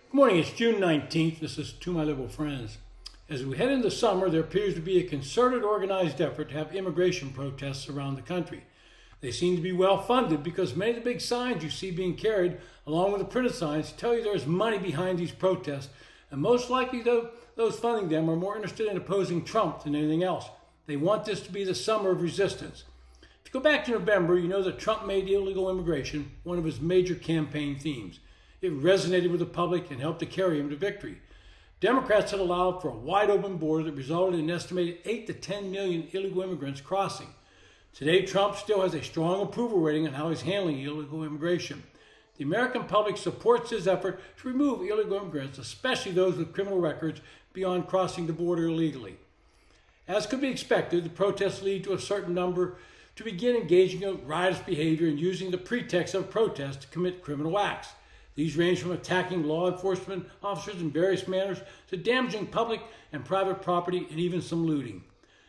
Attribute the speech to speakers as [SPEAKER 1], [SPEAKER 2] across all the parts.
[SPEAKER 1] Good morning, it's June 19th. This is To My Liberal Friends. As we head into summer, there appears to be a concerted, organized effort to have immigration protests around the country. They seem to be well funded because many of the big signs you see being carried, along with the printed signs, tell you there's money behind these protests, and most likely those funding them are more interested in opposing Trump than anything else. They want this to be the summer of resistance. If you go back to November, you know that Trump made illegal immigration one of his major campaign themes. It resonated with the public and helped to carry him to victory. Democrats had allowed for a wide open border that resulted in an estimated 8 to 10 million illegal immigrants crossing. Today, Trump still has a strong approval rating on how he's handling illegal immigration. The American public supports his effort to remove illegal immigrants, especially those with criminal records, beyond crossing the border illegally. As could be expected, the protests lead to a certain number to begin engaging in riotous behavior and using the pretext of protest to commit criminal acts. These range from attacking law enforcement officers in various manners to damaging public and private property and even some looting.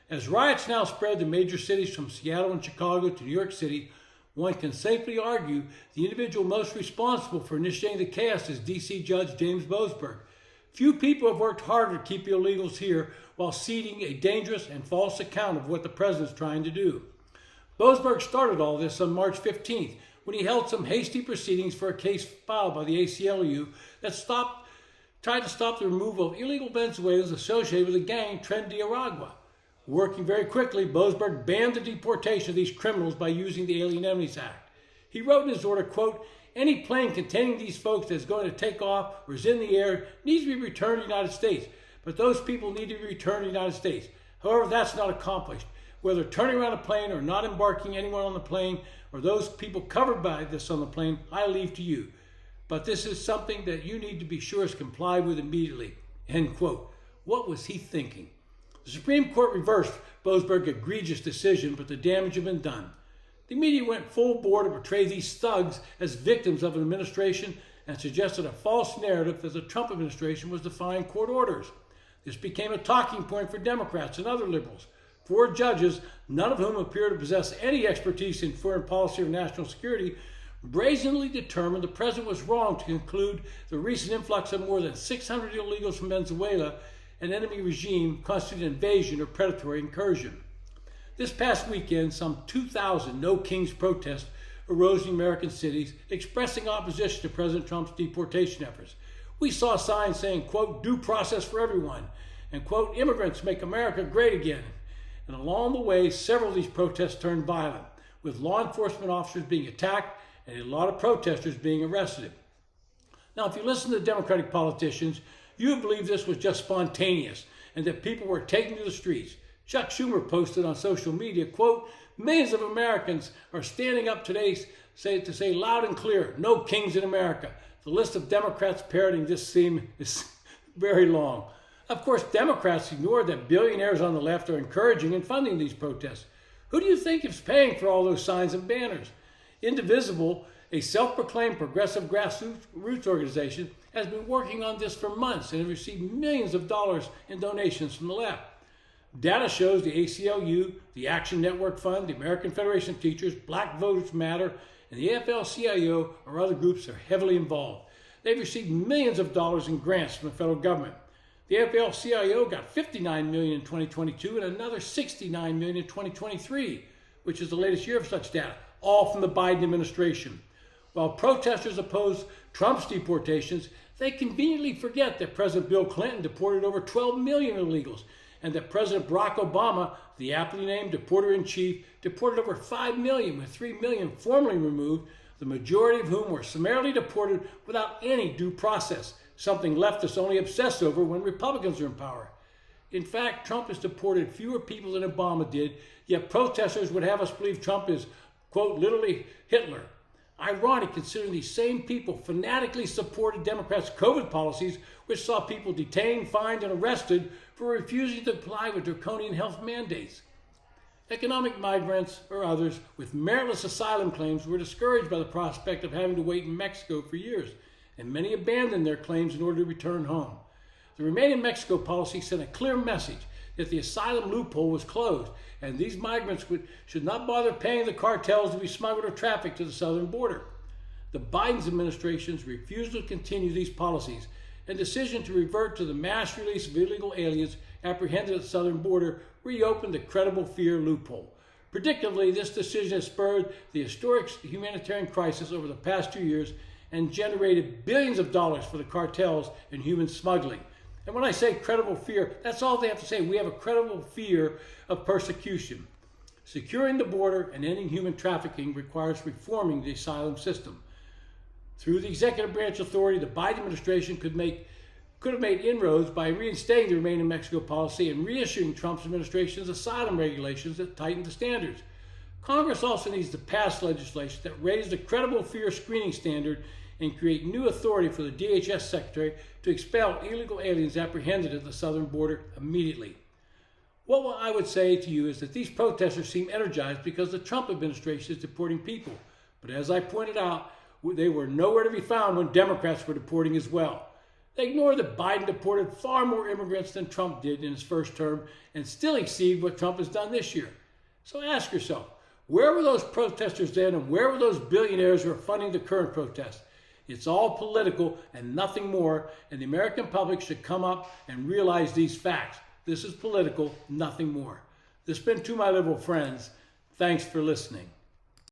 [SPEAKER 1] As riots now spread to major cities from Seattle and Chicago to New York City, one can safely argue the individual most responsible for initiating the chaos is D.C. Judge James Boasberg. Few people have worked harder to keep illegals here while seeding a dangerous and false account of what the president's trying to do. Boasberg started all this on March 15th, when he held some hasty proceedings for a case filed by the ACLU that tried to stop the removal of illegal Venezuelans associated with the gang Tren de Aragua. Working very quickly, Boasberg banned the deportation of these criminals by using the Alien Enemies Act. He wrote in his order, quote, "Any plane containing these folks that is going to take off or is in the air needs to be returned to the United States, but those people need to be returned to the United States. However, that's not accomplished. Whether turning around a plane or not embarking anyone on the plane, or those people covered by this on the plane, I leave to you. But this is something that you need to be sure is complied with immediately." End quote. What was he thinking? The Supreme Court reversed Boasberg's egregious decision, but the damage had been done. The media went full bore to portray these thugs as victims of an administration and suggested a false narrative that the Trump administration was defying court orders. This became a talking point for Democrats and other liberals. 4 judges, none of whom appear to possess any expertise in foreign policy or national security, brazenly determined the president was wrong to conclude the recent influx of more than 600 illegals from Venezuela, an enemy regime, constituted invasion or predatory incursion. This past weekend, some 2,000 No Kings protests arose in American cities expressing opposition to President Trump's deportation efforts. We saw signs saying, quote, "Due process for everyone," and quote, "Immigrants make America great again." And along the way, several of these protests turned violent, with law enforcement officers being attacked and a lot of protesters being arrested. Now, if you listen to Democratic politicians, you would believe this was just spontaneous and that people were taken to the streets. Chuck Schumer posted on social media, quote, "Millions of Americans are standing up today to say loud and clear, no kings in America." The list of Democrats parroting this theme is very long. Of course, Democrats ignore that billionaires on the left are encouraging and funding these protests. Who do you think is paying for all those signs and banners? Indivisible, a self-proclaimed progressive grassroots organization, has been working on this for months and has received millions of dollars in donations from the left. Data shows the ACLU, the Action Network Fund, the American Federation of Teachers, Black Voters Matter, and the AFL-CIO or other groups are heavily involved. They've received millions of dollars in grants from the federal government. The AFL-CIO got $59 million in 2022 and another $69 million in 2023, which is the latest year of such data, all from the Biden administration. While protesters oppose Trump's deportations, they conveniently forget that President Bill Clinton deported over 12 million illegals and that President Barack Obama, the aptly named deporter-in-chief, deported over 5 million, with 3 million formally removed, the majority of whom were summarily deported without any due process, something leftists only obsess over when Republicans are in power. In fact, Trump has deported fewer people than Obama did, yet protesters would have us believe Trump is, quote, literally Hitler. Ironic, considering these same people fanatically supported Democrats' COVID policies, which saw people detained, fined, and arrested for refusing to comply with draconian health mandates. Economic migrants or others with meritless asylum claims were discouraged by the prospect of having to wait in Mexico for years, and many abandoned their claims in order to return home. The Remain in Mexico policy sent a clear message that the asylum loophole was closed, and these migrants should not bother paying the cartels to be smuggled or trafficked to the southern border. The Biden administration's refusal to continue these policies and decision to revert to the mass release of illegal aliens apprehended at the southern border reopened the credible fear loophole. Predictably, this decision has spurred the historic humanitarian crisis over the past 2 years and generated billions of dollars for the cartels in human smuggling. And when I say credible fear, that's all they have to say. We have a credible fear of persecution. Securing the border and ending human trafficking requires reforming the asylum system. Through the executive branch authority, the Biden administration could have made inroads by reinstating the Remain in Mexico policy and reissuing Trump's administration's asylum regulations that tightened the standards. Congress also needs to pass legislation that raises the credible fear screening standard and create new authority for the DHS Secretary to expel illegal aliens apprehended at the southern border immediately. What I would say to you is that these protesters seem energized because the Trump administration is deporting people. But as I pointed out, they were nowhere to be found when Democrats were deporting as well. They ignore that Biden deported far more immigrants than Trump did in his first term and still exceed what Trump has done this year. So ask yourself, where were those protesters then and where were those billionaires who are funding the current protests? It's all political and nothing more, and the American public should come up and realize these facts. This is political, nothing more. This has been To My Liberal Friends. Thanks for listening.